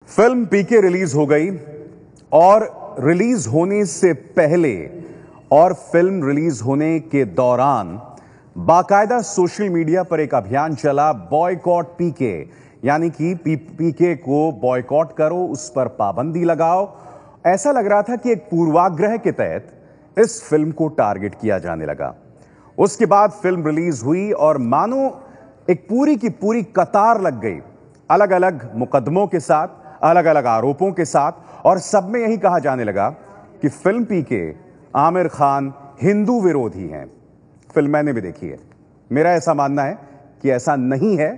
Film पीके release हो गई और रिलीज होने से पहले और फिल्म रिलीज होने के दौरान बाकायदा सोशल मीडिया पर एक अभियान चला, बॉयकॉट पीके, यानी कि पीके को बॉयकॉट करो, उस पर पाबंदी लगाओ। ऐसा लग रहा था कि एक पूर्वाग्रह के तहत इस फिल्म को टारगेट किया जाने लगा। उसके बाद फिल्म रिलीज हुई और मानो एक पूरी की पूरी कतार लग गई, अलग अलग मुकदमों के साथ, अलग अलग आरोपों के साथ, और सब में यही कहा जाने लगा कि फिल्म पीके आमिर खान हिंदू विरोधी हैं। फिल्म मैंने भी देखी है, मेरा ऐसा मानना है कि ऐसा नहीं है,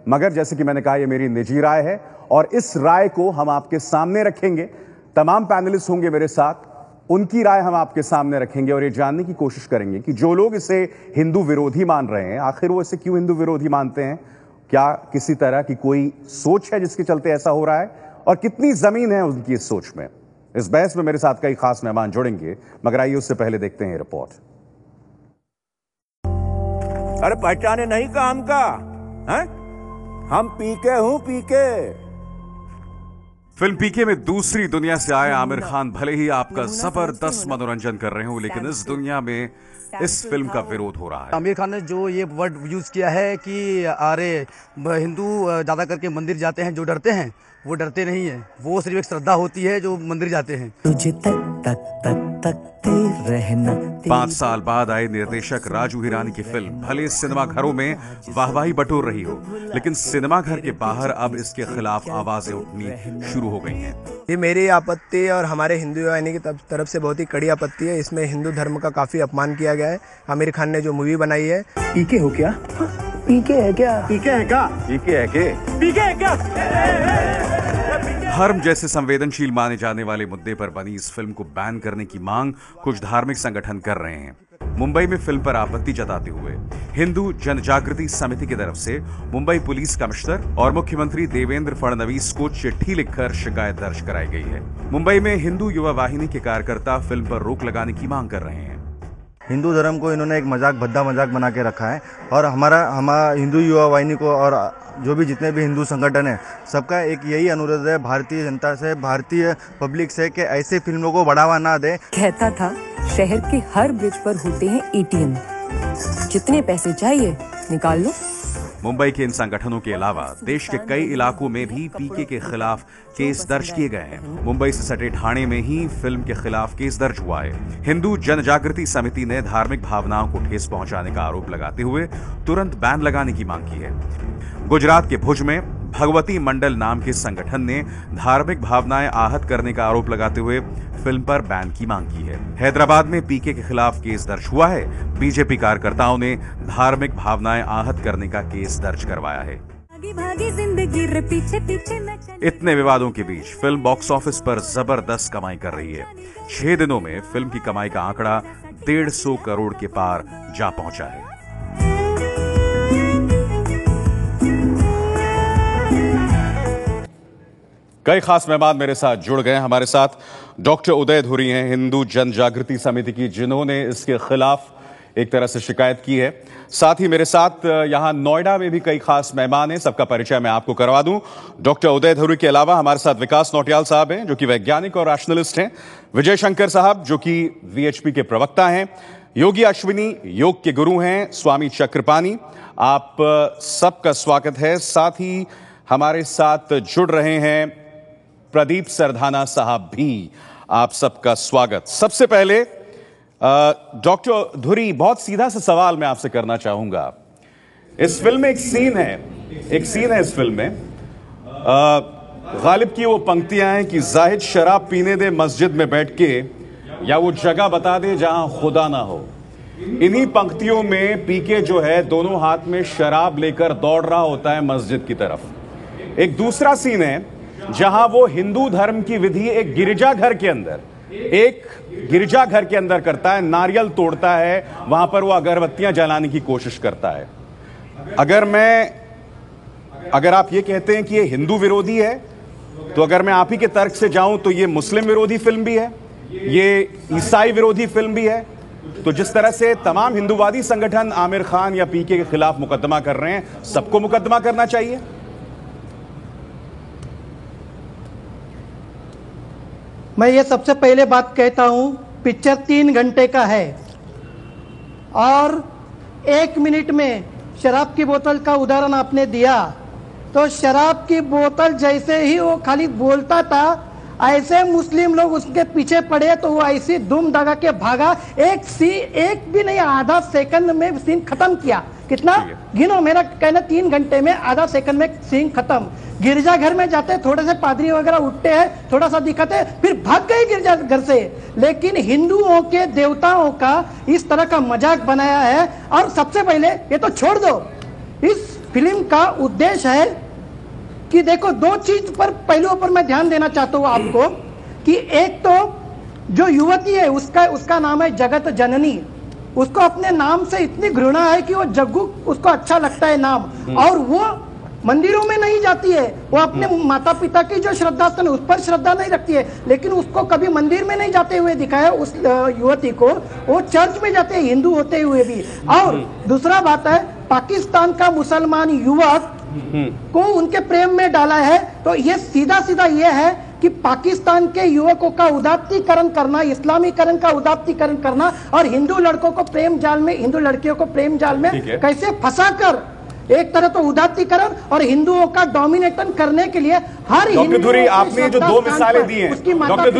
मगर जैसे कि मैंने कहा, यह मेरी निजी राय है और इस राय को हम आपके सामने रखेंगे। तमाम पैनलिस्ट होंगे मेरे साथ, उनकी राय हम आपके सामने रखेंगे और ये जानने की कोशिश करेंगे कि जो लोग इसे हिंदू विरोधी मान रहे हैं, आखिर वो इसे क्यों हिंदू विरोधी मानते हैं। क्या किसी तरह की कोई सोच है जिसके चलते ऐसा हो रहा है, और कितनी जमीन है उनकी इस सोच में। इस बहस में मेरे साथ कई खास मेहमान जुड़ेंगे, मगर आइए उससे पहले देखते हैं रिपोर्ट। अरे पहचाने नहीं काम का है? हम पीके हूं, पीके। फिल्म पीके में दूसरी दुनिया से आए आमिर खान भले ही आपका जबरदस्त मनोरंजन कर रहे हो, लेकिन इस दुनिया में इस फिल्म का विरोध हो रहा है। आमिर खान ने जो ये वर्ड यूज किया है कि अरे हिंदू ज्यादा करके मंदिर जाते हैं, जो डरते हैं वो डरते नहीं है, वो सिर्फ एक श्रद्धा होती है जो मंदिर जाते हैं। तुझे तक तक तक तकते रहना। 5 साल बाद आए निर्देशक राजू हिरानी की फिल्म भले सिनेमा घरों में वाहवाही बटोर रही हो, लेकिन सिनेमा घर के बाहर अब इसके खिलाफ आवाजें उठनी शुरू हो गई हैं। ये मेरी आपत्ति और हमारे हिंदू वाहिनी की तरफ से बहुत ही कड़ी आपत्ति है। इसमें हिंदू धर्म का काफी अपमान किया गया है। आमिर खान ने जो मूवी बनाई है। पीके हो क्या? पीके है क्या? पीके है क्या? पीके है के? पीके है क्या? धर्म जैसे संवेदनशील माने जाने वाले मुद्दे पर बनी इस फिल्म को बैन करने की मांग कुछ धार्मिक संगठन कर रहे हैं। मुंबई में फिल्म पर आपत्ति जताते हुए हिंदू जनजागृति समिति की तरफ से मुंबई पुलिस कमिश्नर और मुख्यमंत्री देवेंद्र फडणवीस को चिट्ठी लिखकर शिकायत दर्ज कराई गई है। मुंबई में हिंदू युवा वाहिनी के कार्यकर्ता फिल्म पर रोक लगाने की मांग कर रहे हैं। हिंदू धर्म को इन्होंने एक मजाक, भद्दा मजाक बना के रखा है, और हमारा हिंदू युवा वाहिनी को और जो भी जितने भी हिंदू संगठन है, सबका एक यही अनुरोध है भारतीय जनता से, भारतीय पब्लिक से, कि ऐसे फिल्मों को बढ़ावा ना दे। कहता था शहर के हर ब्रिज पर होते हैं एटीएम, जितने पैसे चाहिए निकाल लो। मुंबई के इन संगठनों के अलावा देश के कई इलाकों में भी पीके के खिलाफ केस दर्ज किए गए हैं। मुंबई से सटे ठाणे में ही फिल्म के खिलाफ केस दर्ज हुआ है। हिंदू जनजागृति समिति ने धार्मिक भावनाओं को ठेस पहुंचाने का आरोप लगाते हुए तुरंत बैन लगाने की मांग की है। गुजरात के भुज में भगवती मंडल नाम के संगठन ने धार्मिक भावनाएं आहत करने का आरोप लगाते हुए फिल्म पर बैन की मांग की है। हैदराबाद में पीके के खिलाफ केस दर्ज हुआ है। बीजेपी कार्यकर्ताओं ने धार्मिक भावनाएं आहत करने का केस दर्ज करवाया है। इतने विवादों के बीच फिल्म बॉक्स ऑफिस पर जबरदस्त कमाई कर रही है। 6 दिनों में फिल्म की कमाई का आंकड़ा 150 करोड़ के पार जा पहुंचा है। कई खास मेहमान मेरे साथ जुड़ गए। हमारे साथ डॉक्टर उदय धुरी हैं, हिंदू जन जागृति समिति की, जिन्होंने इसके खिलाफ एक तरह से शिकायत की है। साथ ही मेरे साथ यहां नोएडा में भी कई खास मेहमान हैं, सबका परिचय मैं आपको करवा दूं। डॉक्टर उदय धुरी के अलावा हमारे साथ विकास नौटियाल साहब हैं, जो कि वैज्ञानिक और रैशनलिस्ट हैं। विजय शंकर साहब, जो कि वीएचपी के प्रवक्ता हैं। योगी अश्विनी, योग के गुरु हैं। स्वामी चक्रपाणी, आप सबका स्वागत है। साथ ही हमारे साथ जुड़ रहे हैं प्रदीप सरधाना साहब भी, आप सबका स्वागत। सबसे पहले डॉक्टर धुरी, बहुत सीधा सा सवाल मैं आपसे करना चाहूंगा। इस फिल्म में एक सीन है इस फिल्म में, गालिब की वो पंक्तियां हैं कि जाहिद शराब पीने दे मस्जिद में बैठ के, या वो जगह बता दे जहां खुदा ना हो। इन्हीं पंक्तियों में पीके जो है दोनों हाथ में शराब लेकर दौड़ रहा होता है मस्जिद की तरफ। एक दूसरा सीन है जहां वो हिंदू धर्म की विधि एक गिरजाघर के अंदर करता है, नारियल तोड़ता है, वहां पर वो अगरबत्तियां जलाने की कोशिश करता है। अगर आप ये कहते हैं कि ये हिंदू विरोधी है, तो अगर मैं आप ही के तर्क से जाऊं तो ये मुस्लिम विरोधी फिल्म भी है, ये ईसाई विरोधी फिल्म भी है। तो जिस तरह से तमाम हिंदूवादी संगठन आमिर खान या पीके के खिलाफ मुकदमा कर रहे हैं, सबको मुकदमा करना चाहिए। मैं ये सबसे पहले बात कहता हूँ, पिक्चर 3 घंटे का है और 1 मिनट में शराब की बोतल का उदाहरण आपने दिया, तो शराब की बोतल जैसे ही वो खाली बोलता था, ऐसे मुस्लिम लोग उसके पीछे पड़े तो वो ऐसी धूम दगा के भागा। एक भी नहीं, आधा सेकंड में सीन खत्म किया। कितना गिनो, मेरा कहना 3 घंटे में आधा सेकंड में सीन खत्म। गिरजा घर में जाते, थोड़े से पादरी वगैरह उठते हैं, थोड़ा सा दिखाते, फिर भाग गए गिरजा घर से। लेकिन हिंदुओं के देवताओं का इस तरह का मजाक बनाया है। और सबसे पहले ये तो छोड़ दो, इस फिल्म का उद्देश्य है कि देखो 2 चीज पर पहलुओं पर मैं ध्यान देना चाहता हूं आपको, कि एक तो जो युवती है उसका नाम है जगत जननी। उसको अपने नाम से इतनी घृणा है कि वो जग्गू उसको अच्छा लगता है नाम, और वो मंदिरों में नहीं जाती है, वो अपने माता पिता की जो श्रद्धा है उस पर श्रद्धा नहीं रखती है, लेकिन उसको कभी मंदिर में नहीं जाते हुए दिखाया उस युवती को। वो चर्च में जाते हैं हिंदू होते हुए भी। और दूसरा बात है, पाकिस्तान का मुसलमान युवक को उनके प्रेम में डाला है, तो ये सीधा सीधा ये है कि पाकिस्तान के युवकों का उदात्तीकरण करना, इस्लामीकरण का उदात्तीकरण करना, और हिंदू लड़कों को प्रेम जाल में, हिंदू लड़कियों को प्रेम जाल में कैसे फंसाकर एक तरह तो उदात्तीकरण और हिंदुओं का डोमिनेशन करने के लिए हर डॉक्टर धुरी, आपने जो 2 मिसालें दी हैं, डॉक्टर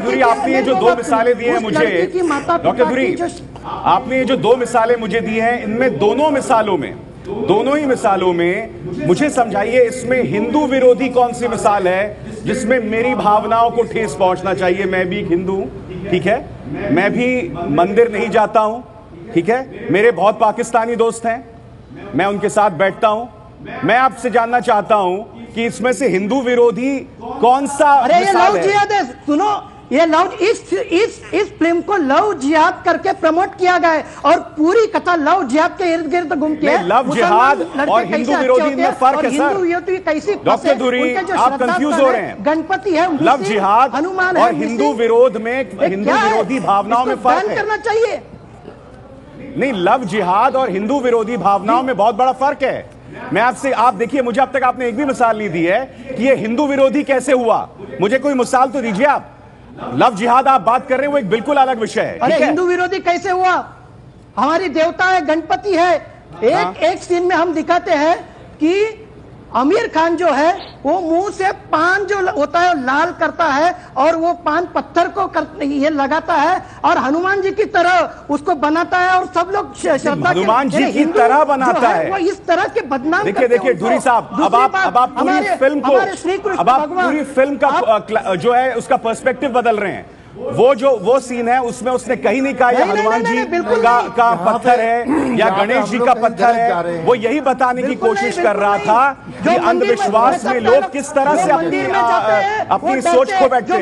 धुरी आपने जो 2 मिसालें दी हैं मुझे, डॉक्टर धुरी आपने ये जो 2 मिसालें मुझे दी हैं, इनमें दोनों ही मिसालों में मुझे समझाइए, इसमें हिंदू विरोधी कौन सी मिसाल है जिसमें मेरी भावनाओं को ठेस पहुंचना चाहिए। मैं भी एक हिंदू हूं, ठीक है, मैं भी मंदिर नहीं जाता हूं, ठीक है, मेरे बहुत पाकिस्तानी दोस्त हैं, मैं उनके साथ बैठता हूं। मैं आपसे जानना चाहता हूं कि इसमें से हिंदू विरोधी कौन सा मिसाल है? सुनो, ये लव, इस फिल्म को लव जिहाद करके प्रमोट किया गया है, और पूरी कथा लव जिहाद के इर्द गिर्द घूमती है। लव जिहाद और हिंदू विरोधी में फर्क है सर। डॉक्टर धुरी, आप कंफ्यूज हो रहे हैं। गणपति है, लव जिहाद हनुमान और हिंदू विरोध में, हिंदू विरोधी भावनाओं में फर्क है। करना चाहिए नहीं, लव जिहाद और हिंदू विरोधी भावनाओं में बहुत बड़ा फर्क है। मैं आपसे, आप देखिए, मुझे अब तक आपने एक भी मिसाल नहीं दी है कि ये हिंदू विरोधी कैसे हुआ। मुझे कोई मिसाल तो दीजिए आप। लव जिहाद आप बात कर रहे हैं, वो एक बिल्कुल अलग विषय है। अरे हिंदू विरोधी कैसे हुआ? हमारी देवता है, गणपति है। एक सीन में हम दिखाते हैं कि आमिर खान जो है वो मुंह से पान जो होता है लाल करता है, और वो पान पत्थर को ये लगाता है, और हनुमान जी की तरह उसको बनाता है, और सब लोग श्रद्धा, हनुमान जी की तरह बनाता है। वो इस तरह के बदनाम। देखिए धुरी साहब, अब आप पूरी फिल्म को, अब आप पूरी फिल्म का जो है उसका पर्सपेक्टिव बदल रहे हैं। वो सीन है, उसमें उसने कहीं नहीं कहा हनुमान जी का पत्थर है या गणेश जी का पत्थर है। वो यही बताने की कोशिश कर रहा था कि अंधविश्वास में लोग किस तरह से अपनी सोच खो बैठते हैं।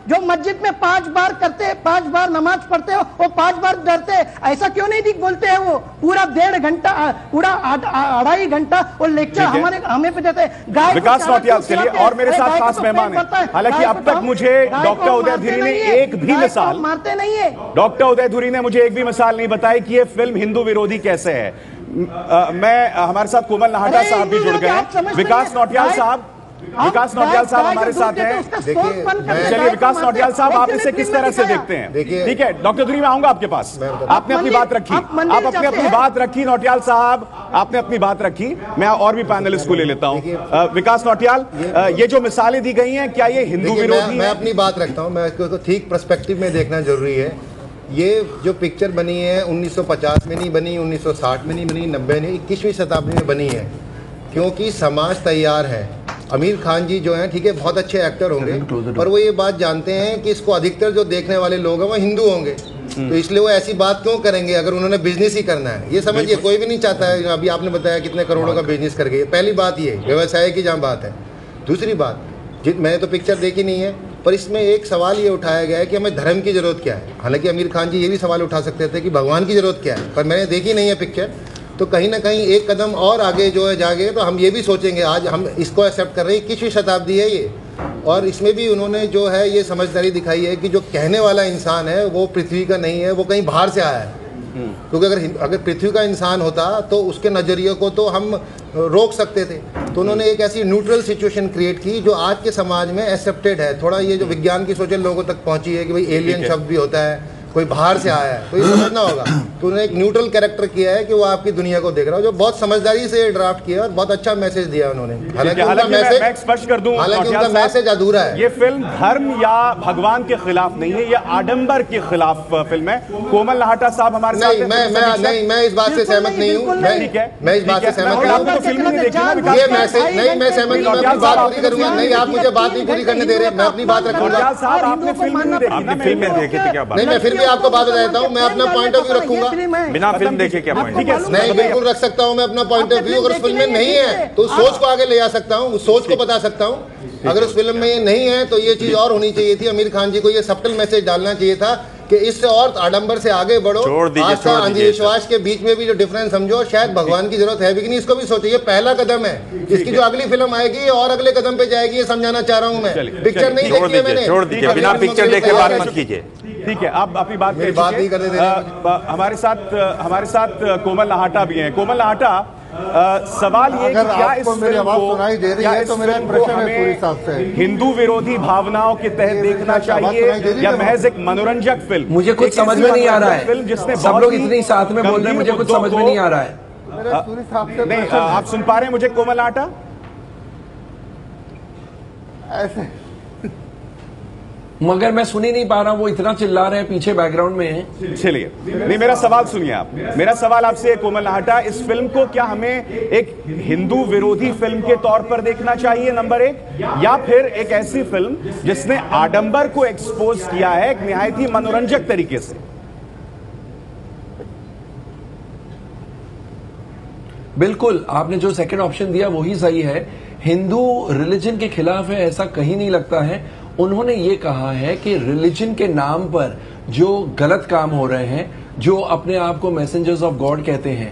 जो मस्जिद में 5 बार करते हैं, 5 बार नमाज पढ़ते हो, वो 5 बार डरते हैं। ऐसा क्यों नहीं बोलते हैं? वो पूरा 1.5 घंटा, पूरा 2.5 घंटा वो लेक्चर हमें पे देते हैं। विकास नौटियाल के लिए और मेरे साथ खास मेहमान है। हालांकि अब तक मुझे डॉक्टर उदय धुरी ने एक भी मिसाल, मारते नहीं है डॉक्टर उदय धुरी ने मुझे एक भी मिसाल नहीं बताई कि ये फिल्म हिंदू विरोधी कैसे है। मैं, हमारे साथ कोमल नाहटा साहब भी जुड़ गए हैं। विकास नौटियाल साहब हमारे साथ हैं। चलिए विकास नौटियाल साहब, आप इसे किस तरह से देखते हैं? ठीक है डॉक्टर धुरी, मैं आऊंगा आपके पास। आपने अपनी बात रखी, आप अपनी बात रखी। नौटियाल साहब, आपने अपनी बात रखी। मैं और भी पैनलिस्ट को ले लेता हूं। विकास नौटियाल, ये जो मिसालें दी गई हैं, क्या ये हिंदू विरोधी? मैं अपनी बात रखता हूं, मैं इसको ठीक पर्सपेक्टिव में देखना जरूरी है। ये जो पिक्चर बनी है 1950 में नहीं बनी, 1960 में नहीं बनी, 90 नहीं, 21वीं शताब्दी में बनी है, क्योंकि समाज तैयार है। आमिर खान जी जो हैं, ठीक है, बहुत अच्छे एक्टर होंगे, पर वो ये बात जानते हैं कि इसको अधिकतर जो देखने वाले लोग हैं वो हिंदू होंगे, तो इसलिए वो ऐसी बात क्यों करेंगे अगर उन्होंने बिजनेस ही करना है। ये समझिए, कोई भी नहीं चाहता है। अभी आपने बताया कितने करोड़ों का बिजनेस कर गए। पहली बात ये व्यवसाय की जहाँ बात है। दूसरी बात, मैंने तो पिक्चर देखी नहीं है, पर इसमें एक सवाल ये उठाया गया है कि हमें धर्म की जरूरत क्या है। हालांकि आमिर खान जी ये भी सवाल उठा सकते थे कि भगवान की जरूरत क्या है, पर मैंने देखी नहीं है पिक्चर, तो कहीं ना कहीं एक कदम और आगे जो है जागे तो हम ये भी सोचेंगे। आज हम इसको एक्सेप्ट कर रहे हैं, 21वीं शताब्दी है ये, और इसमें भी उन्होंने जो है ये समझदारी दिखाई है कि जो कहने वाला इंसान है वो पृथ्वी का नहीं है, वो कहीं बाहर से आया है। क्योंकि अगर पृथ्वी का इंसान होता तो उसके नज़रिए को तो हम रोक सकते थे। तो उन्होंने एक ऐसी न्यूट्रल सिचुएशन क्रिएट की जो आज के समाज में एक्सेप्टेड है। थोड़ा ये जो विज्ञान की सोच लोगों तक पहुंची है कि भाई एलियन शब्द भी होता है, कोई बाहर से आया है, तो ये समझना होगा। तो उन्होंने एक न्यूट्रल कैरेक्टर किया है कि वो आपकी दुनिया को देख रहा है, जो बहुत समझदारी से ड्राफ्ट किया और बहुत अच्छा मैसेज दिया उन्होंने। हालांकि उनका मैसेज अधूरा है। ये फिल्म धर्म या भगवान के खिलाफ नहीं है, ये आडंबर के खिलाफ फिल्म है। कोमल नाहटा साहब हमारे साथ नहीं, मैं इस बात से सहमत नहीं हूँ। मैं इस बात से सहमत नहीं हूँ। ये मैसेज नहीं, मैं सहमत नहीं, मैं अपनी बात पूरी करूंगा। नहीं, आप मुझे बात नहीं पूरी करने दे रहे, मैं अपनी बात रखूंगा। आपने फिल्म देखी थी क्या? नहीं, मैं फिर भी आपको बात बताता हूँ, मैं अपना पॉइंट ऑफ व्यू रखूंगा। बिना फिल्म देखे क्या पॉइंट? नहीं, बिल्कुल रख सकता हूँ मैं अपना पॉइंट ऑफ व्यू। अगर उस फिल्म में नहीं है तो उस सोच को आगे ले जा सकता हूँ, उस सोच को बता सकता हूँ। अगर उस फिल्म में ये नहीं है तो ये चीज और होनी चाहिए थी। आमिर खान जी को ये सब्टल मैसेज डालना चाहिए था कि इससे और आडंबर से आगे बढ़ो, आस्था अंधविश्वास के बीच में भी जो डिफरेंस समझो, शायद भगवान की जरूरत है भी कि नहीं, इसको भी सोचो। ये पहला कदम है, इसकी जो अगली फिल्म आएगी और अगले कदम पे जाएगी, ये समझाना चाह रहा हूँ मैं। पिक्चर नहीं देखी है मैंने, छोड़ दीजिए, बिना पिक्चर देखे बात मत कीजिए। ठीक है, आप अपनी बात नहीं करते थे। हमारे साथ कोमल नाहटा भी हैं। कोमल नाहटा, सवाल ये कि क्या इस फिल्म को हमें हिंदू विरोधी भावनाओं के तहत देखना चाहिए या महज एक मनोरंजक फिल्म? मुझे कुछ समझ में नहीं आ रहा है। सब लोग इतनी साथ में बोल रहे हैं, मुझे कुछ समझ में नहीं आ रहा है। नहीं, आप सुन पा रहे हैं मुझे कोमल नाहटा? ऐसे मगर मैं सुन ही नहीं पा रहा, वो इतना चिल्ला रहे हैं पीछे बैकग्राउंड में है। चलिए, नहीं, मेरा सवाल सुनिए आप। मेरा सवाल आपसे कोमल नाहटा, इस फिल्म को क्या हमें एक हिंदू विरोधी फिल्म के तौर पर देखना चाहिए, नंबर एक, या फिर एक ऐसी फिल्म जिसने आडंबर को एक्सपोज किया है एक निहायत ही मनोरंजक तरीके से? बिल्कुल, आपने जो सेकंड ऑप्शन दिया वही सही है। हिंदू रिलीजन के खिलाफ है ऐसा कहीं नहीं लगता है। उन्होंने ये कहा है कि रिलीजन के नाम पर जो गलत काम हो रहे हैं, जो अपने आप को मैसेंजर्स ऑफ गॉड कहते हैं,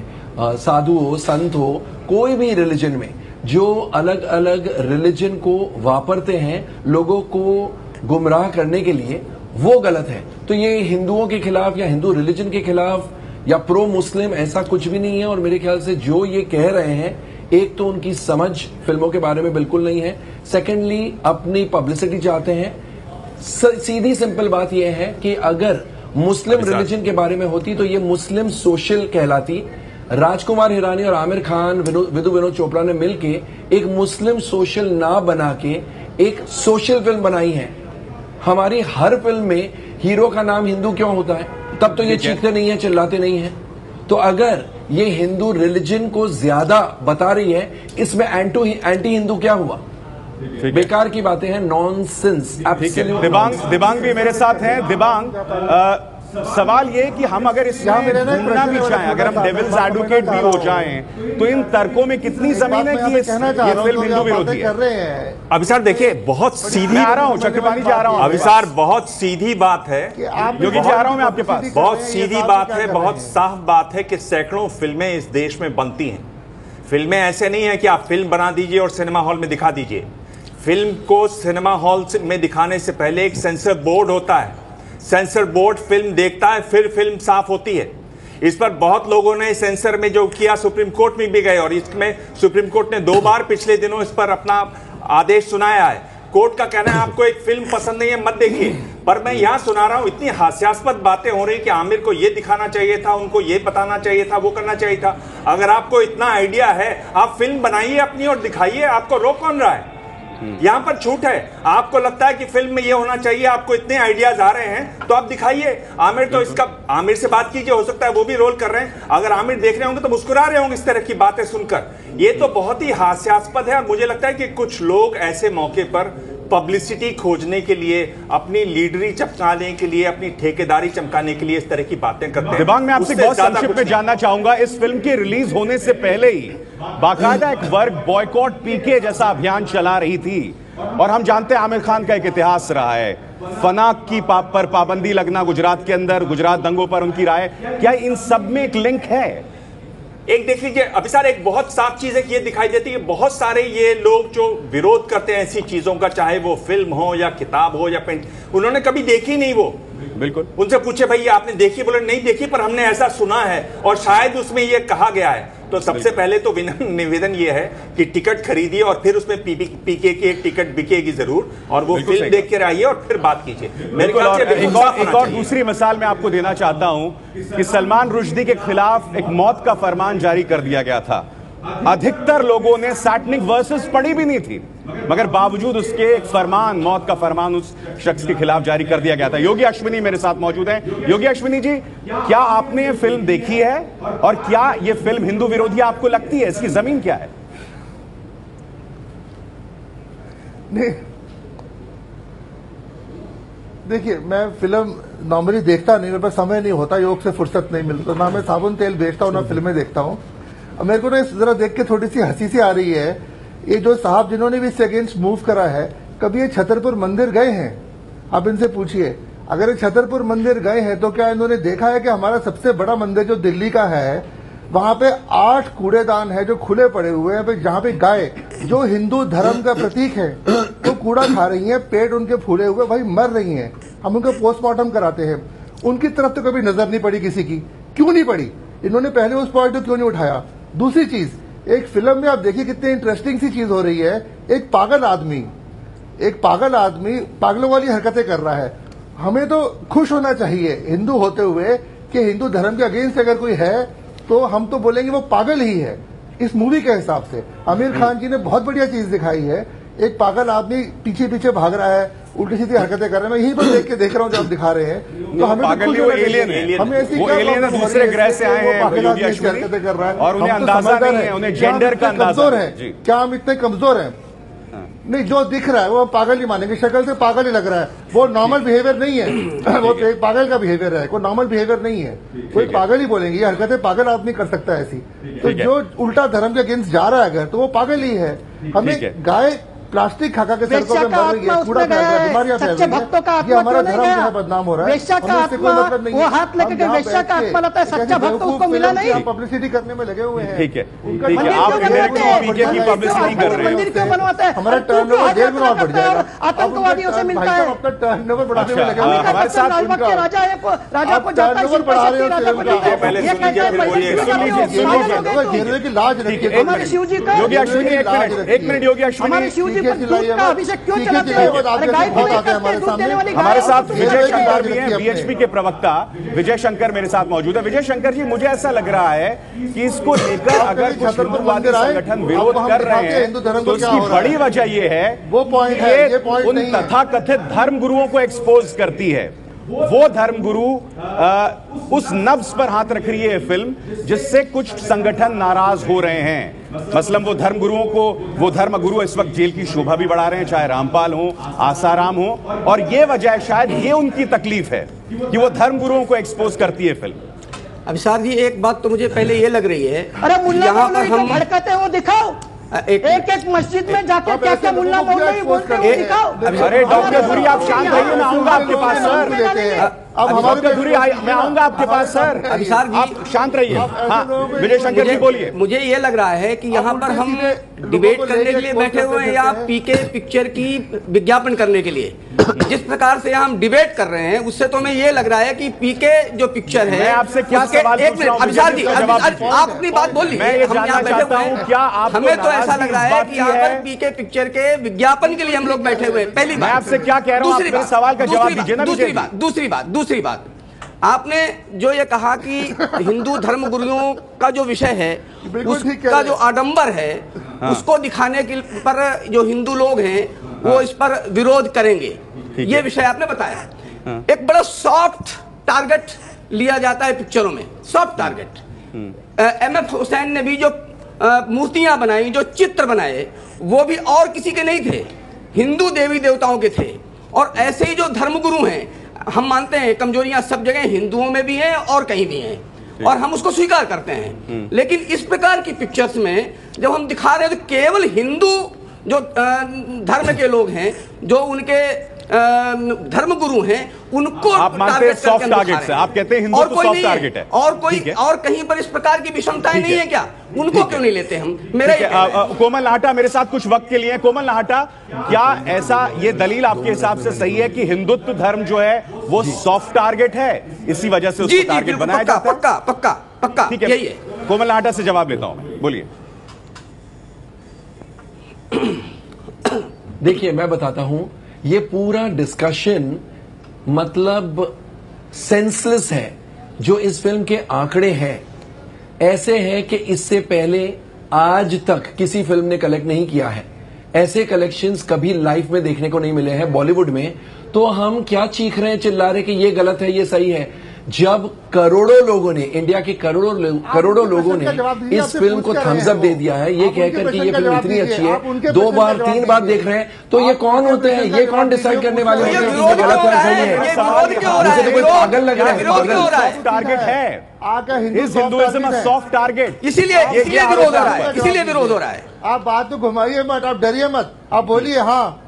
साधु हो, संत हो, कोई भी रिलीजन में जो अलग अलग रिलीजन को वापरते हैं लोगों को गुमराह करने के लिए, वो गलत है। तो ये हिंदुओं के खिलाफ या हिंदू रिलीजन के खिलाफ या प्रो मुस्लिम ऐसा कुछ भी नहीं है। और मेरे ख्याल से जो ये कह रहे हैं, एक तो उनकी समझ फिल्मों के बारे में बिल्कुल नहीं है, सेकेंडली अपनी पब्लिसिटी चाहते हैं। सीधी सिंपल बात यह है कि अगर मुस्लिम रिलीजन के बारे में होती तो ये मुस्लिम सोशल कहलाती। राजकुमार हिरानी और आमिर खान, विदु विनोद चोपड़ा ने मिलके एक मुस्लिम सोशल ना बना के एक सोशल फिल्म बनाई है। हमारी हर फिल्म में हीरो का नाम हिंदू क्यों होता है? तब तो ये चीखते नहीं है, चिल्लाते नहीं है। तो अगर ये हिंदू रिलीजन को ज्यादा बता रही है, इसमें एंटी हिंदू क्या हुआ? बेकार की बातें हैं, नॉनसेंस। दिबांग भी मेरे साथ हैं। दिबांग, सवाल ये कि हम अगर इसमें घूमना भी चाहें, अगर हम डेविल्स एडवोकेट भी हो जाएं, तो इन तर्कों में कितनी जमीन है कि ये फिल्म हिंदू विरोधी है? अभिसार देखिए, बहुत सीधी, आ रहा हूं, चक्रपाणी जी आ रहा हूं। अभिसार बहुत सीधी बात है, योगी जी आ रहा हूं मैं आपके पास। बहुत सीधी बात है, बहुत साफ बात है कि सैकड़ों फिल्में इस देश में बनती हैं। फिल्में ऐसे नहीं है कि आप फिल्म बना दीजिए और सिनेमा हॉल में दिखा दीजिए। फिल्म को सिनेमा हॉल में दिखाने से पहले एक सेंसर बोर्ड होता है। सेंसर बोर्ड फिल्म देखता है, फिर फिल्म साफ होती है। इस पर बहुत लोगों ने सेंसर में जो किया, सुप्रीम कोर्ट में भी गए और इसमें सुप्रीम कोर्ट ने 2 बार पिछले दिनों इस पर अपना आदेश सुनाया है। कोर्ट का कहना है आपको एक फिल्म पसंद नहीं है, मत देखिए। पर मैं यहां सुना रहा हूं, इतनी हास्यास्पद बातें हो रही कि आमिर को ये दिखाना चाहिए था, उनको ये बताना चाहिए था, वो करना चाहिए था। अगर आपको इतना आइडिया है, आप फिल्म बनाइए अपनी और दिखाइए। आपको रोक कौन रहा है? यहां पर छूट है। आपको लगता है कि फिल्म में ये होना चाहिए, आपको इतने आइडियाज आ रहे हैं, तो आप दिखाइए। आमिर तो इसका, आमिर से बात कीजिए, हो सकता है वो भी रोल कर रहे हैं। अगर आमिर देख रहे होंगे तो मुस्कुरा रहे होंगे इस तरह की बातें सुनकर। ये तो बहुत ही हास्यास्पद है। और मुझे लगता है कि कुछ लोग ऐसे मौके पर पब्लिसिटी खोजने के लिए, अपनी लीडरी चमकाने के लिए, अपनी ठेकेदारी चमकाने के लिए इस तरह की बातें करते हैं। दिबांग, मैं आपसे बहुत संक्षिप्त में जानना चाहूंगा, इस फिल्म के रिलीज होने से पहले ही बाकायदा एक वर्ग बॉयकॉट पीके जैसा अभियान चला रही थी। और हम जानते हैं आमिर खान का एक इतिहास रहा है, फना की पर पाबंदी लगना गुजरात के अंदर, गुजरात दंगों पर उनकी राय, क्या इन सब में एक लिंक है? एक देख लीजिए अभिसार, एक बहुत साफ चीज है कि ये दिखाई देती है बहुत सारे ये लोग जो विरोध करते हैं ऐसी चीजों का, चाहे वो फिल्म हो या किताब हो या पेंट, उन्होंने कभी देखी नहीं वो बिल्कुल उनसे पूछे भाई आपने देखी, बोले नहीं देखी पर हमने ऐसा सुना है और शायद उसमें ये कहा गया है। तो सबसे पहले तो निवेदन ये है कि टिकट खरीदिए और फिर उसमें पीके की एक टिकट बिकेगी जरूर, और वो फिल्म देख के आइए और फिर बात कीजिए। मेरे ख्याल से एक और दूसरी मिसाल मैं आपको देना चाहता हूं कि सलमान रुश्दी के खिलाफ एक मौत का फरमान जारी कर दिया गया था। अधिकतर लोगों ने सैटनिक वर्सेस पढ़ी भी नहीं थी, मगर बावजूद उसके एक फरमान, मौत का फरमान उस शख्स के खिलाफ जारी कर दिया गया था। योगी अश्विनी मेरे साथ मौजूद हैं। योगी अश्विनी जी, क्या आपने ये फिल्म देखी है और क्या ये फिल्म हिंदू विरोधी आपको लगती है? इसकी जमीन क्या है? नहीं, देखिए, मैं फिल्म नॉर्मली देखता नहीं, मेरे पास समय नहीं होता, योग से फुर्सत नहीं मिलता, ना मैं साबुन तेल बेचता हूँ ना फिल्में देखता हूँ। मेरे को ना जरा देख के थोड़ी सी हंसी सी आ रही है। ये जो साहब जिन्होंने भी इससे अगेंस्ट मूव करा है, कभी ये छतरपुर मंदिर गए हैं? आप इनसे पूछिए। अगर ये छतरपुर मंदिर गए हैं तो क्या इन्होंने देखा है कि हमारा सबसे बड़ा मंदिर जो दिल्ली का है, वहां पे 8 कूड़ेदान है जो खुले पड़े हुए हैं, जहां पे गाय जो हिंदू धर्म का प्रतीक है तो कूड़ा खा रही है, पेट उनके फूले हुए भाई मर रही हैं। हम उनका पोस्टमार्टम कराते हैं, उनकी तरफ तो कभी नजर नहीं पड़ी किसी की। क्यों नहीं पड़ी? इन्होंने पहले उस पॉइंट को क्यों नहीं उठाया? दूसरी चीज, एक फिल्म में आप देखिए कितनी इंटरेस्टिंग सी चीज हो रही है। एक पागल आदमी पागलों वाली हरकतें कर रहा है। हमें तो खुश होना चाहिए हिंदू होते हुए कि हिंदू धर्म के अगेंस्ट अगर कोई है तो हम तो बोलेंगे वो पागल ही है। इस मूवी के हिसाब से आमिर खान जी ने बहुत बढ़िया चीज दिखाई है। एक पागल आदमी पीछे पीछे भाग रहा है, उल्टी सीधी हरकतें कर रहे हैं। मैं यहीं पर देख रहा हूँ जो आप दिखा रहे हैं, तो हमें पागल वो एलियन है, हमें ऐसी वो एलियन है, दूसरे ग्रह से आए हैं हरकतें कर रहा है और उन्हें अंदाजा नहीं है, उन्हें जेंडर का अंदाजा है। क्या हम इतने कमजोर हैं? नहीं, जो दिख रहा है वो हम पागल ही मानेंगे, शक्ल से पागल ही लग रहा है। वो नॉर्मल बिहेवियर नहीं है, वो एक पागल का बिहेवियर है, कोई नॉर्मल बिहेवियर नहीं है। कोई पागल ही बोलेंगे, ये हरकतें पागल आदमी कर सकता है ऐसी। तो जो उल्टा धर्म के अगेंस्ट जा रहा है अगर, तो वो पागल ही है। हमें गाय प्लास्टिक खा के सड़कों पे मर रही है, कूड़ा फैल रहा है, बीमारियां फैल रही है, ये हमारा धर्म जो है बदनाम हो रहा है। वेश्या का आत्मा, वो हाथ लेके के वेश्या का आत्मा लाता है, सच्चा भक्त उसको मिला नहीं। पब्लिसिटी करने में लगे हुए हैं। ठीक है, आप पीके की पब्लिसिटी कर रहे मंदिर क्यों बनवाते हैं? हमारा टर्नओवर 1.5 गुना बढ़ जाएगा, आतंकवादियों से मिलता है। आपका टर्नओवर बढ़ाने में लगे हुए हैं। हमारे साथ राजा को जाता है, घेरने की लाज रखिए। हमारे शिव जी का, योगी अश्विनी, एक मिनट योगी अश्विनी, हमारे शिव जी का अभिषेक क्यों चलाते हैं? हमारे साथ विजय शंकर भी हैं, बीएचपी के प्रवक्ता विजय शंकर मेरे साथ मौजूद है। विजय शंकर जी, मुझे ऐसा लग रहा है कि इसको लेकर अगर कुछ हिंदूवादी संगठन विरोध कर रहे हैं तो इसकी बड़ी वजह ये है कि उन तथाकथित धर्म गुरुओं को एक्सपोज करती है। वो धर्म गुरु उस नब्ज पर हाथ रख रही है फिल्म, जिससे कुछ संगठन नाराज हो रहे हैं। मसलन वो धर्म गुरुओं को, वो धर्म गुरु इस वक्त जेल की शोभा भी बढ़ा रहे हैं, चाहे रामपाल हो, आसाराम हो, और ये वजह शायद ये उनकी तकलीफ है कि वो धर्म गुरुओं को एक्सपोज करती है फिल्म। अभिसार जी, एक बात तो मुझे पहले ये लग रही है, अरे मुल्ला मौलवी जो भड़काते हैं वो दिखाओ। एक मस्जिद में जाके क्या क्या मुल्ला मौलवी बोलते हैं वो दिखाओ। अरे डॉक्टर धुरी, आप शांत रहिए, मैं आऊंगा आपके पास सर। अब हमारे धुरी, मैं आऊंगा आपके पास सर। अभिसार जी, आप शांत रहिए। हाँ, विजय शंकर जी बोलिए। मुझे ये लग रहा है कि यहाँ पर हम डिबेट करने के लिए बैठे हुए हैं या पीके पिक्चर की विज्ञापन करने के लिए। जिस प्रकार से हम डिबेट कर रहे हैं उससे तो हमें ये लग रहा है कि पीके जो पिक्चर है, मैं आपसे क्या सवाल एक मिनट अभिसार जी, आप अपनी बात बोल लीजिए। मैं ये जानना चाहता हूं, क्या आप, हमें तो ऐसा लग रहा है कि यहाँ पर पीके पिक्चर के विज्ञापन के लिए हम लोग बैठे हुए हैं। पहली बात, मैं आपसे क्या कह रहा हूं, आप मेरे सवाल का जवाब दीजिए ना। दूसरी बात, आपने जो ये कहा कि हिंदू धर्म गुरुओं का जो विषय है, उसका जो आडंबर है, उसको दिखाने के पर जो हिंदू लोग हैं वो इस पर विरोध करेंगे, ये विषय आपने बताया। एक बड़ा सॉफ्ट टारगेट लिया जाता है पिक्चरों में, सॉफ्ट टारगेट। एमएफ हुसैन ने भी जो मूर्तियां बनाई, जो चित्र बनाए, वो भी और किसी के नहीं थे, हिंदू देवी देवताओं के थे। और ऐसे ही जो धर्मगुरु हैं, हम मानते हैं कमजोरियां सब जगह हिंदुओं में भी हैं और कहीं भी हैं, और हम उसको स्वीकार करते हैं। लेकिन इस प्रकार की पिक्चर्स में जब हम दिखा रहे हैं तो केवल हिंदू जो धर्म के लोग हैं, जो उनके धर्मगुरु हैं, उनको आप मानते हैं सॉफ्ट टारगेट से, आप कहते हैं हिंदू तो सॉफ्ट टारगेट है, और कोई और कहीं पर इस प्रकार की विषमताएं नहीं है क्या? उनको क्यों नहीं लेते हम? मेरा कोमल नाहटा मेरे साथ कुछ वक्त के लिए। कोमल नाहटा, क्या ऐसा ये दलील आपके हिसाब से सही है कि हिंदुत्व धर्म जो है वो सॉफ्ट टारगेट है, इसी वजह से उसको टारगेट बनाया जाता है? पक्का पक्का पक्का, ठीक है, यही है। कोमल नाहटा से जवाब लेता हूं मैं, बोलिए। देखिए, मैं बताता हूं, ये पूरा डिस्कशन मतलब सेंसलेस है। जो इस फिल्म के आंकड़े हैं ऐसे हैं कि इससे पहले आज तक किसी फिल्म ने कलेक्ट नहीं किया है। ऐसे कलेक्शंस कभी लाइफ में देखने को नहीं मिले हैं बॉलीवुड में। तो हम क्या चीख रहे हैं, चिल्ला रहे हैं कि ये गलत है, ये सही है, जब करोड़ों लोगों ने, इंडिया के करोड़ों लोगों ने इस फिल्म को थम्स अप दे दिया है, ये कहकर कि ये फिल्म इतनी अच्छी है, 2 बार 3 बार देख रहे हैं, तो ये कौन होते हैं? ये कौन डिसाइड करने वाले होते हैं कि गलत है सही है? मुझे तो कोई पागल लग रहा है। टारगेट है इस हिंदुइज्म का सॉफ्ट टारगेट, इसीलिए विरोध हो रहा है, इसीलिए विरोध हो रहा है। आप बात तो घुमाइए मत, आप डरिए मत, आप बोलिए। हाँ,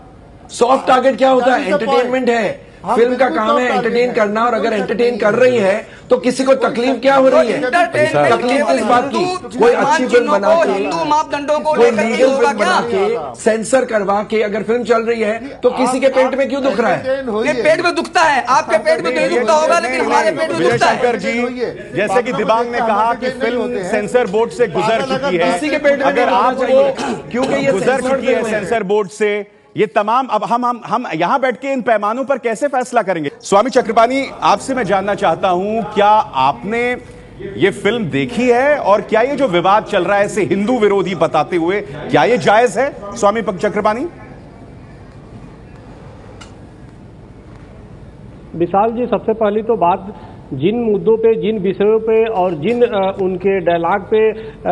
सॉफ्ट टारगेट क्या होता है? एंटरटेनमेंट है। फिल्म का काम है एंटरटेन करना, और अगर एंटरटेन कर रही है तो किसी को तकलीफ क्या हो रही है? तकलीफ किस बात की? कोई अच्छी फिल्म बना के, हिंदू मापदंडों को कोई लीगल फिल्म बना के, सेंसर करवा के अगर फिल्म चल रही है तो किसी के पेट में क्यों दुख रहा है? ये पेट में दुखता है, आपके पेट में नहीं दुखता होगा, लेकिन हमारे पेट में दुखता है। शंकर जी, जैसे कि दिबांग ने कहा कि फिल्म सेंसर बोर्ड से गुजर चुकी है, किसी के पेट में अगर आपको क्योंकि ये गुजर चुकी है सेंसर बोर्ड से, ये तमाम, अब हम यहां बैठ के इन पैमानों पर कैसे फैसला करेंगे? स्वामी चक्रपाणी, आपसे मैं जानना चाहता हूं, क्या आपने ये फिल्म देखी है, और क्या ये जो विवाद चल रहा है इसे हिंदू विरोधी बताते हुए क्या ये जायज है? स्वामी चक्रपाणी। विशाल जी, सबसे पहली तो बात, जिन मुद्दों पे, जिन विषयों पे और जिन उनके डायलॉग पे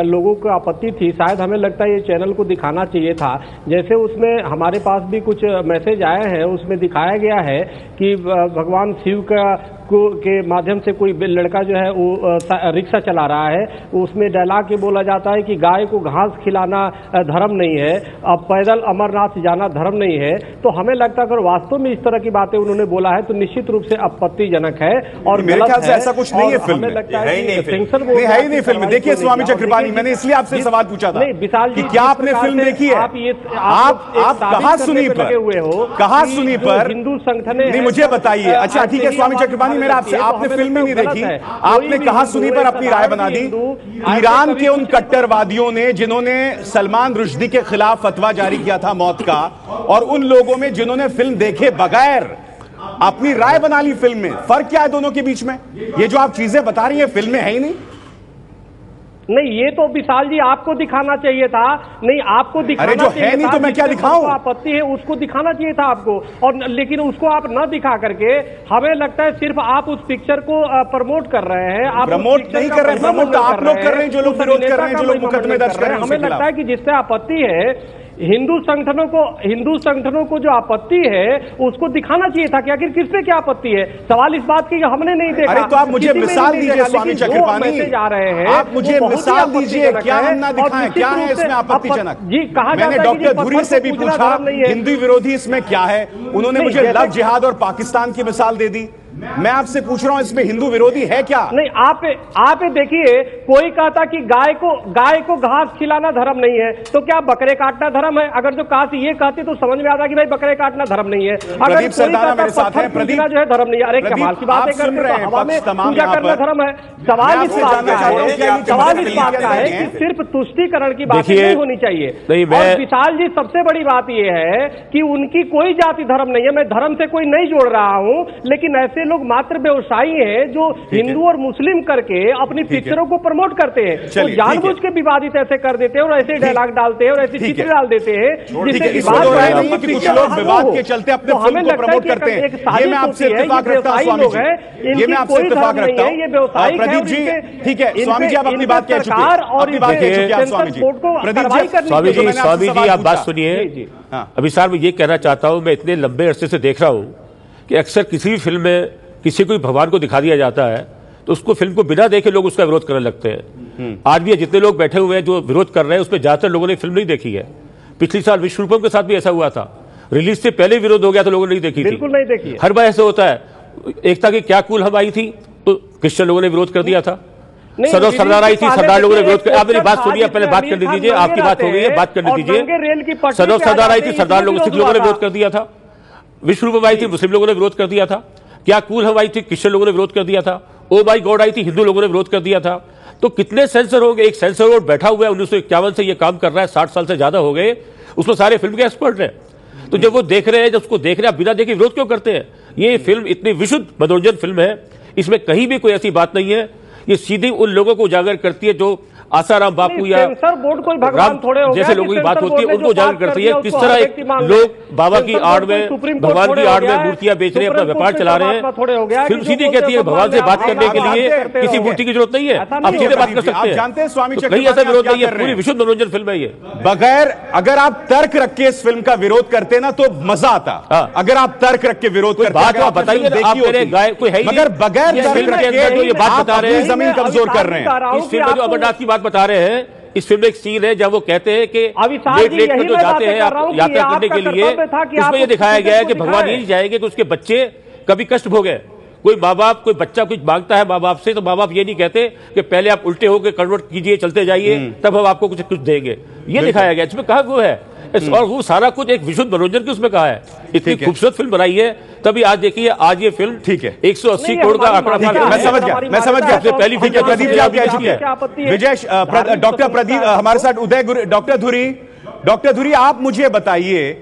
लोगों को आपत्ति थी, शायद हमें लगता है ये चैनल को दिखाना चाहिए था। जैसे उसमें हमारे पास भी कुछ मैसेज आए हैं, उसमें दिखाया गया है कि भगवान शिव के माध्यम से कोई लड़का जो है वो रिक्शा चला रहा है, उसमें डायलॉग ये बोला जाता है कि गाय को घास खिलाना धर्म नहीं है, अब पैदल अमरनाथ जाना धर्म नहीं है। तो हमें लगता है अगर वास्तव में इस तरह की बातें उन्होंने बोला है तो निश्चित रूप से आपत्तिजनक है और मेरे ख्याल से ऐसा कुछ नहीं है फिल्म में। लगता है ही नहीं फिल्म में। देखिए स्वामी चक्रपाणी, मैंने इसलिए आपसे सवाल पूछा था कि क्या आपने फिल्म देखी है? आप कहां सुनी पर लगे हो, कहां सुनी पर हिंदू संगठन नहीं, मुझे बताइए। अच्छा ठीक है स्वामी चक्रपाणी, मेरा आपसे, आपने फिल्म ही नहीं देखी, आपने कहा सुनी पर अपनी राय बना दी। ईरान के उन कट्टरवादियों ने जिन्होंने सलमान रुश्दी के खिलाफ फतवा जारी किया था मौत का, और उन लोगों में जिन्होंने फिल्म देखे बगैर अपनी राय बना ली फिल्म में, फर्क क्या है दोनों के बीच में? ये जो आप चीजें बता रही हैं फिल्म में है ही नहीं, ये तो विशाल जी आपको दिखाना चाहिए था। नहीं, आपको दिखाना अरे जो है नहीं तो मैं क्या दिखाऊं? आपत्ति है उसको दिखाना चाहिए था आपको, और लेकिन उसको आप न दिखा करके हमें लगता है सिर्फ आप उस पिक्चर को प्रमोट कर रहे हैं। आप प्रमोट नहीं कर रहे हैं, प्रमोट तो आप लोग कर रहे हैं, जो लोग विरोध कर रहे हैं, जो लोग मुकदमे दर्ज कर रहे हैं। हमें लगता है कि जिससे आपत्ति है, हिंदू संगठनों को जो आपत्ति है उसको दिखाना चाहिए था कि आखिर किस पे क्या आपत्ति है। सवाल इस बात की हमने नहीं देखा। अरे तो आप मुझे मिसाल दीजिए स्वामी चक्रपाणी, आ रहे हैं, आप मुझे मिसाल दीजिए, क्या हम ना दिखाएं, क्या है इसमें आपत्तिजनक? जी, कहा मैंने डॉक्टर धुरी से भी पूछा हिंदू विरोधी इसमें क्या है, उन्होंने मुझे लव जिहाद और पाकिस्तान की मिसाल दे दी। मैं आपसे पूछ रहा हूं इसमें हिंदू विरोधी है क्या? नहीं, आप देखिए, कोई कहता कि गाय को घास खिलाना धर्म नहीं है, तो क्या बकरे काटना धर्म है? अगर जो काशी ये कहते तो समझ में आता कि भाई बकरे काटना धर्म नहीं है। अगर प्रदीप सरदाना मेरे साथ हैं। प्रदीप जो है धर्म नहीं है। अरे कमाल की बात है, हवा में पूजा करना धर्म है। सवाल इस बात का है कि सिर्फ तुष्टीकरण की बात नहीं होनी चाहिए। और विशाल जी, सबसे बड़ी बात यह है कि उनकी कोई जाति धर्म नहीं है। मैं धर्म से कोई नहीं जोड़ रहा हूं, लेकिन ऐसे लोग मात्र व्यवसायी हैं जो हिंदू और मुस्लिम करके अपनी पिक्चरों को प्रमोट करते हैं। तो जानबूझ के विवादित ऐसे कर देते हैं और ऐसे डायलॉग डालते हैं और ऐसे चित्र डाल देते हैं जिससे विवाद है कि कुछ लोग विवाद के चलते अपने फिल्म को प्रमोट करते हैं। ये मैं आपसे इत्तेफाक रखता हूं स्वामी जी, ये मैं आपसे इत्तेफाक रखता हूं। ये व्यवसायिक प्रदीप जी, ठीक है स्वामी जी, आप अपनी बात कह चुके हैं, अपनी बात कह चुके हैं स्वामी जी। स्वामी जी आप बात सुनिए। अभी सर मैं ये कहना चाहता हूं, मैं इतने लंबे अरसे से देख रहा हूं कि अक्सर किसी भी फिल्म में किसी को भगवान को दिखा दिया जाता है तो उसको फिल्म को बिना देखे लोग उसका विरोध करने लगते हैं। आज भी जितने लोग बैठे हुए हैं जो विरोध कर रहे हैं उसमें ज्यादातर लोगों ने फिल्म नहीं देखी है। पिछले साल विश्व रूपम के साथ भी ऐसा हुआ था, रिलीज से पहले विरोध हो गया तो लोगों ने नहीं देखी थी। बिल्कुल नहीं देखी। हर बार ऐसा होता है, एकता की क्या कूल हम आई थी तो क्रिश्चियन लोगों ने विरोध कर दिया था। सदर सरदार आई थी, सरदार लोगों ने विरोध कर। आप मेरी बात सुनिए, पहले बात करने दीजिए, आपकी बात हो गई है, बात करने दीजिए। सदर सरदार आई थी, सरदार लोगों सिख लोगों ने विरोध कर दिया था। विश्व रूप आई थी, मुस्लिम लोगों ने विरोध कर दिया था। क्या कूल हम आई थी, क्रिश्चियन लोगों ने विरोध कर दिया था। ओ माय गॉड आई थी, हिंदू लोगों ने विरोध कर दिया था। तो कितने सेंसर हो गए? एक सेंसर बोर्ड बैठा हुआ है 1951 से ये काम कर रहा है, 60 साल से ज्यादा हो गए, उसमें सारे फिल्म के एक्सपर्ट हैं। तो जब वो देख रहे हैं, जब उसको देख रहे हैं, बिना देखे विरोध क्यों करते हैं? ये फिल्म इतनी विशुद्ध मनोरंजन फिल्म है, इसमें कहीं भी कोई ऐसी बात नहीं है। ये सीधी उन लोगों को उजागर करती है जो आसाराम बापू या बोर्ड कोई भगवान थोड़े हो जैसे लोगों की बात होती है, उनको उजागर करती है। किस तरह एक लोग बाबा की आड़ में, भगवान की आड़ में मूर्तियां बेच रहे हैं, अपना व्यापार चला रहे हैं। फिल्म सीधी कहती है भगवान से बात करने के लिए किसी मूर्ति की जरूरत नहीं है, आप सीधे बात कर सकते हैं। जानते हैं स्वामी कहीं ऐसा विरोध नहीं है, पूरी विशुद्ध मनोरंजन फिल्म है ये। बगैर अगर आप तर्क रख के इस फिल्म का विरोध करते ना तो मजा आता। अगर आप तर्क रख के विरोध करते, बात आप बताइए, आप मेरे गाय कोई है, मगर बगैर फिल्म के अंदर जो ये बात बता रहे हैं, जमीन कमजोर कर रहे हैं। इस फिल्म में जो अमरनाथ की बात बता रहे हैं, इस फिल्म में एक सीन है जब वो कहते हैं कि लेट में जो जाते हैं यात्रा करने के लिए, उसमें ये दिखाया गया है कि भगवान ये नहीं चाहेंगे कि उसके बच्चे कभी कष्ट भोगे। कोई माँ बाप, कोई बच्चा कुछ मांगता है माँ बाप से, तो माँ बाप ये नहीं कहते कि पहले आप उल्टे होकर कन्वर्ट कीजिए, चलते जाइए, तब हम आपको कुछ देंगे। ये दिखाया गया, इसमें कहा वो है, और वो सारा कुछ एक विशुद्ध मनोरंजन की उसमें कहा है। इतनी खूबसूरत फिल्म बनाई है। तभी आज देखिए, आज ये फिल्म ठीक है 180 करोड़ का आंकड़ा। मैं समझ गया पहली फिल्म। प्रदीप जी आप कह चुके हैं, विजय, डॉक्टर प्रदीप हमारे साथ, उदय गुरु, डॉक्टर धुरी आप मुझे बताइए,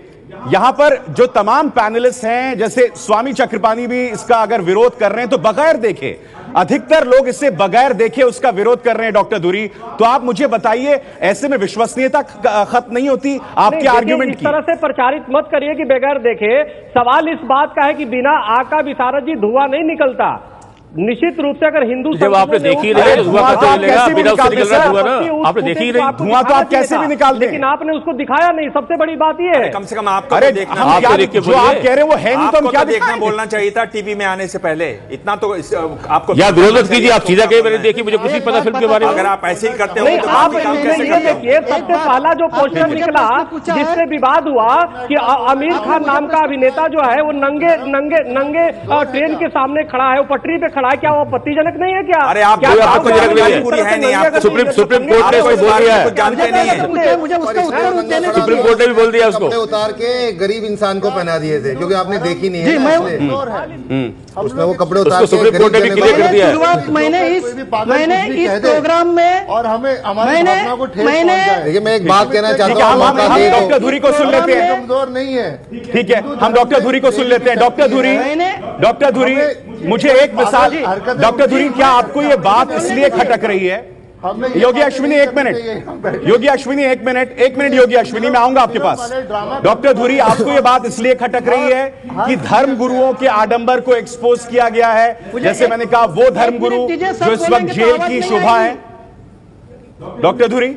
यहां पर जो तमाम पैनलिस्ट हैं, जैसे स्वामी चक्रपाणी भी इसका अगर विरोध कर रहे हैं तो बगैर देखे, अधिकतर लोग इसे बगैर देखे उसका विरोध कर रहे हैं डॉक्टर धुरी, तो आप मुझे बताइए ऐसे में विश्वसनीयता खत्म नहीं होती आपके आर्ग्यूमेंट की? इस तरह से प्रचारित मत करिए कि बगैर देखे। सवाल इस बात का है कि बिना आग का विशारद जी धुआं नहीं निकलता। निश्चित रूप से अगर हिंदू जब आपने देखी नहीं धुआं तो निकलेगा, बिना उसके निकल रहा धुआं ना, आपने देखी नहीं धुआं तो आप कैसे भी निकाल दें, लेकिन आपने उसको दिखाया नहीं। सबसे बड़ी बात ये है, कम से कम आपको देखना, जो आप कह रहे हैं वो है नहीं, तो हम क्या देखना बोलना चाहिए था टीवी में आने से पहले। इतना तो आपको या विरोध कीजिए, आप सीधा कहीं मैंने देखी, मुझे कुछ नहीं पता फिल्म के बारे में। अगर आप ऐसे ही करते हो तो आप देखिए, सबसे पहला जो पोस्टर निकला जिससे विवाद हुआ कि आमिर खान नाम का अभिनेता जो है वो नंगे नंगे नंगे ट्रेन के सामने खड़ा है, वो पटरी पे खड़ा है, क्या वो आपत्तिजनक नहीं है क्या? अरे आप सुप्रीम कोर्ट ने इसको बोल दिया है, जानते नहीं है, सुप्रीम कोर्ट ने भी बोल दिया उसको। उतार के गरीब इंसान को पहना दिए थे क्योंकि आपने देखी नहीं है, उसमें वो कपड़े उतार के सुप्रीम कोर्ट ने भी क्लियर कर दिया है। मैंने इस प्रोग्राम में और हमें देखिए, मैं एक बात कहना चाहता हूँ, हम डॉक्टर धुरी को सुन लेते हैं, कमजोर नहीं है, ठीक है, हम डॉक्टर धुरी को सुन लेते हैं। डॉक्टर धुरी मुझे एक मिसाल, डॉक्टर धुरी क्या आपको ये बात इसलिए खटक रही है? योगी अश्विनी एक मिनट, योगी अश्विनी एक मिनट, योगी अश्विनी मैं आऊंगा आपके पास। डॉक्टर धुरी आपको ये बात इसलिए खटक रही है कि धर्म गुरुओं के आडंबर को एक्सपोज किया गया है, जैसे मैंने कहा वो धर्म गुरु जो इस वक्त जेल की शोभा है। डॉक्टर धुरी,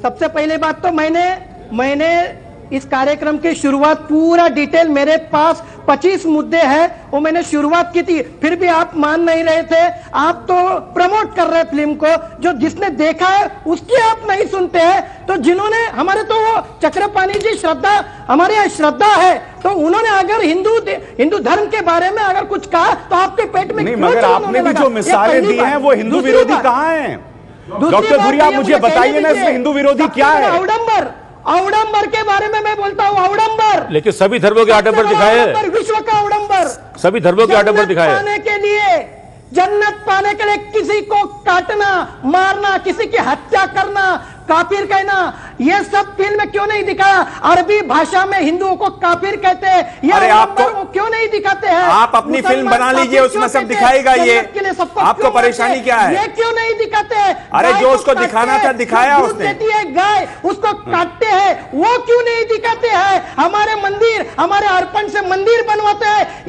सबसे पहले बात तो मैंने इस कार्यक्रम की शुरुआत पूरा डिटेल, मेरे पास 25 मुद्दे हैं, वो मैंने शुरुआत की थी, फिर भी आप मान नहीं रहे थे। आप तो प्रमोट कर रहे फिल्म को, जो जिसने देखा है उसकी आप नहीं सुनते हैं। तो जिन्होंने हमारे, तो वो चक्रपाणी जी श्रद्धा, हमारे यहाँ श्रद्धा है, तो उन्होंने अगर हिंदू धर्म के बारे में अगर कुछ कहा तो आपके पेट में नहीं, मगर आपने भी जो मिसालें दी हैं वो हिंदू विरोधी कहाँ हैं? डॉक्टर धुरी आप मुझे बताइए ना, इसमें हिंदू विरोधी क्या है? आडंबर के बारे में मैं बोलता हूँ, आडंबर। लेकिन सभी धर्मों के आडंबर दिखाए हैं, विश्व का आडंबर, सभी धर्मों के आडंबर दिखाए हैं। पाने के लिए, जन्नत पाने के लिए किसी को काटना, मारना, किसी की हत्या करना, काफिर कहना, ये सब फिल्म में क्यों नहीं दिखाया? अरबी भाषा में हिंदुओं को काफिर कहते हैं, ये आपको क्यों नहीं दिखाते हैं? आप अपनी फिल्म बना लीजिए, उसमें सब दिखाएगा। ये आपको परेशानी क्या है? ये क्यों नहीं दिखाते हैं? अरे जो उसको दिखाना था दिखाया उसने। गाय उसको काटते हैं, वो क्यों नहीं दिखाते हैं? हमारे मंदिर, हमारे अर्पण से मंदिर बनवाते हैं।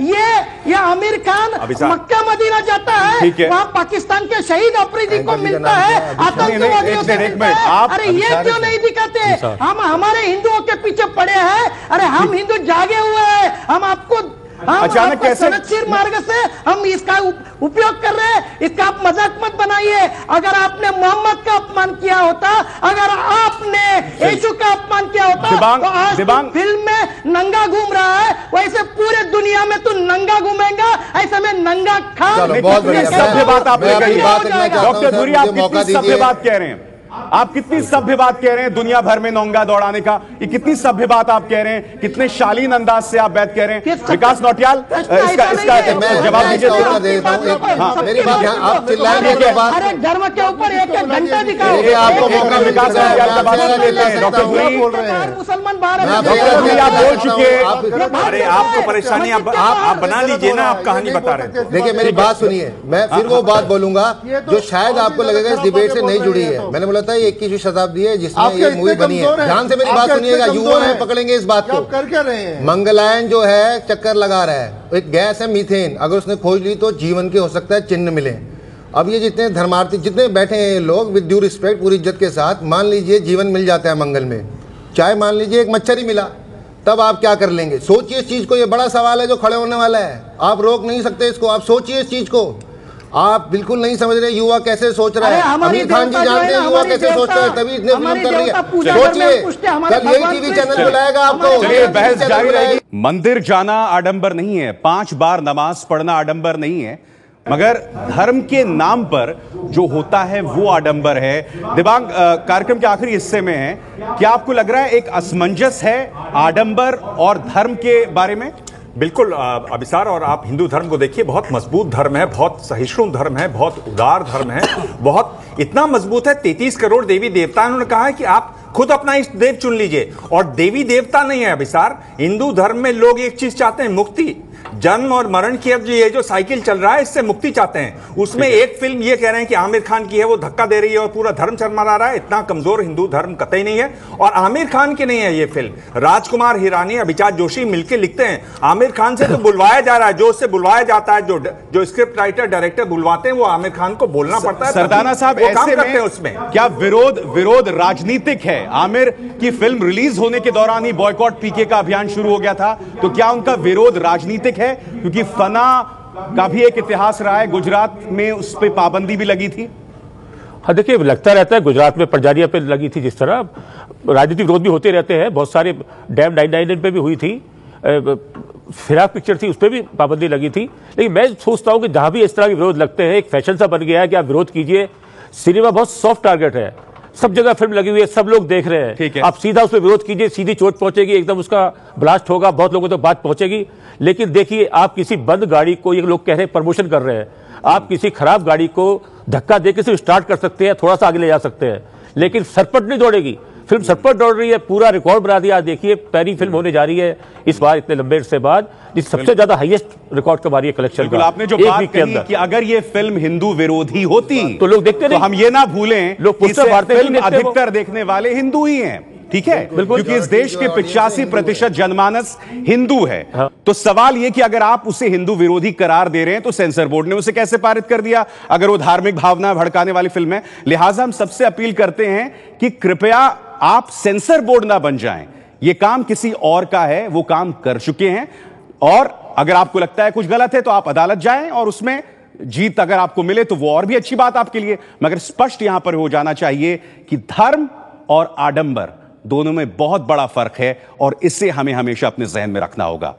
ये आमिर खान मक्का मदीना जाता है, वहाँ पाकिस्तान के शहीद अफरीदी को मिलता है, आतंकवादियों से मिलता है। अरे ये क्यों नहीं दिखाते? हम हमारे हिंदुओं के पीछे पड़े हैं। अरे हम हिंदू जागे हुए हैं, हम आपको अचानक कैसे सनदशीर मार्ग से हम इसका उपयोग कर रहे हैं, इसका आप मजाक मत बनाइए। अगर आपने मोहम्मद का अपमान किया होता, अगर आपने यीशु का अपमान किया होता, तो आज फिल्म में नंगा घूम रहा है, वैसे पूरे दुनिया में तू नंगा नंगा घूमेगा, ऐसे में नंगा खान। सभ्य बात आपने कही है डॉक्टर धुरी, आप कितनी सभ्य बात कह रहे हैं, आप कितनी सभ्य बात कह रहे हैं दुनिया भर में नोंगा दौड़ाने का, ये कितनी सभ्य बात आप कह रहे हैं, कितने शालीन अंदाज से आप बात कह रहे हैं। विकास नौटियाल इसका जवाब दीजिए। आप चिल्लाएंगे, हर एक धर्म के ऊपर एक एक घंटा दिखाओ, आपको मौका विकास नौटियाल का बात लेते हैं। डॉक्टर धुरी मुसलमान बाहर, डॉक्टर धुरी आप बोल चुके, अरे आपको परेशानी आप बना लीजिए ना, आप कहानी बता रहे थे। देखिए मेरी बात सुनिए, मैं फिर वो बात बोलूंगा जो शायद आपको लगेगा इस डिबेट से नहीं जुड़ी है। मैंने बोला था ये 21वीं शताब्दी है जिसमें ये मूवी बनी है। ध्यान से मेरी बात सुनिएगा, युवा है पकड़ेंगे इस बात को। कर क्या रहे हैं? मंगलयान जो है चक्कर लगा रहा है, एक गैस है मीथेन, अगर उसने खोज ली तो जीवन के हो सकता है चिन्ह मिले। अब ये जितने धर्मार्थी जितने बैठे हैं लोग, विद ड्यू रिस्पेक्ट पूरी इज्जत के साथ, मान लीजिए जीवन मिल जाता है मंगल में, चाहे मान लीजिए एक मच्छर ही मिला, तब आप क्या कर लेंगे? सोचिए इस चीज को, ये बड़ा सवाल है जो खड़े होने वाला है, आप रोक नहीं सकते इसको। आप सोचिए इस चीज को, आप बिल्कुल नहीं समझ रहे युवा कैसे सोच रहा है। आमिर खान जी जानते हैं युवा कैसे सोचता है, तभी इतने फिल्म कर रही है। सोचिए कल यही टीवी चैनल बुलाएगा आपको, बहस जारी रहेगी। मंदिर जाना आडंबर नहीं है, 5 बार नमाज पढ़ना आडंबर नहीं है, मगर धर्म के नाम पर जो होता है वो आडंबर है। दिबांग कार्यक्रम के आखिरी हिस्से में है, क्या आपको लग रहा है एक असमंजस है आडंबर और धर्म के बारे में? बिल्कुल अभिसार, और आप हिंदू धर्म को देखिए, बहुत मजबूत धर्म है, बहुत सहिष्णु धर्म है, बहुत उदार धर्म है, बहुत इतना मजबूत है 33 करोड़ देवी देवता। उन्होंने कहा है कि आप खुद अपना इष्ट देव चुन लीजिए, और देवी देवता नहीं है अभिसार। हिंदू धर्म में लोग एक चीज चाहते हैं, मुक्ति। जन्म और मरण की अब ये जो साइकिल चल रहा है इससे मुक्ति चाहते हैं। उसमें एक फिल्म ये कह रहे हैं कि आमिर खान की है, वो धक्का दे रही है और पूरा धर्म चरमरा रहा है। इतना कमजोर हिंदू धर्म कतई नहीं है, और आमिर खान की नहीं है ये फिल्म। राजकुमार हिरानी, अभिजात जोशी मिलकर लिखते हैं। आमिर खान से तो बुलवाया जा रहा है, जो उससे बुलवाया जाता है, जो स्क्रिप्ट राइटर डायरेक्टर बुलवाते हैं, वो आमिर खान को बोलना पड़ता है। सरदाना साहब, ऐसे में उसमें क्या विरोध राजनीतिक है? आमिर की फिल्म रिलीज होने के दौरान ही बॉयकॉट पीके का अभियान शुरू हो गया था, तो क्या उनका विरोध राजनीतिक है? क्योंकि फना का भी एक इतिहास रहा है, गुजरात में उस पर पाबंदी भी लगी थी। हाँ देखिए, लगता रहता है गुजरात में पंजाबिया पे लगी थी, जिस तरह राजनीतिक विरोध भी होते रहते हैं। बहुत सारे डैम 999 पे भी हुई थी, फिराक पिक्चर थी उस पर भी पाबंदी लगी थी। लेकिन मैं सोचता हूं कि जहां भी इस तरह के विरोध लगते हैं, एक फैशन सा बन गया है कि आप विरोध कीजिए। सिनेमा बहुत सॉफ्ट टारगेट है, सब जगह फिल्म लगी हुई है, सब लोग देख रहे हैं। ठीक है, आप सीधा उस पर विरोध कीजिए, सीधी चोट पहुंचेगी, एकदम उसका ब्लास्ट होगा, बहुत लोगों तक बात पहुंचेगी। लेकिन देखिए, आप किसी बंद गाड़ी को, ये लोग कह रहे हैं प्रमोशन कर रहे हैं, आप किसी खराब गाड़ी को धक्का देकर सिर्फ स्टार्ट कर सकते हैं, थोड़ा सा आगे ले जा सकते हैं, लेकिन सरपट नहीं दौड़ेगी। फिल्म सरपट दौड़ रही है, पूरा रिकॉर्ड बना दिया। देखिए, पहली फिल्म होने जा रही है इस बार इतने लंबे अरसे बाद, जिस सबसे ज्यादा हाईएस्ट रिकॉर्ड कमा रही है कलेक्शन का। आपने जो बात कही कि अगर ये फिल्म हिंदू विरोधी होती तो लोग देखते नहीं, तो हम ये ना भूलें लोग फिल्म अधिकतर देखने वाले हिंदू ही हैं। ठीक है, क्योंकि इस देश के 85% जनमानस हिंदू है। तो सवाल यह कि अगर आप उसे हिंदू विरोधी करार दे रहे हैं तो सेंसर बोर्ड ने उसे कैसे पारित कर दिया, अगर वो धार्मिक भावना भड़काने वाली फिल्म है। लिहाजा हम सबसे अपील करते हैं कि कृपया आप सेंसर बोर्ड ना बन जाएं। यह काम किसी और का है, वो काम कर चुके हैं, और अगर आपको लगता है कुछ गलत है तो आप अदालत जाएं और उसमें जीत अगर आपको मिले तो वो और भी अच्छी बात आपके लिए। मगर स्पष्ट यहां पर हो जाना चाहिए कि धर्म और आडंबर दोनों में बहुत बड़ा फर्क है, और इसे हमें हमेशा अपने जहन में रखना होगा।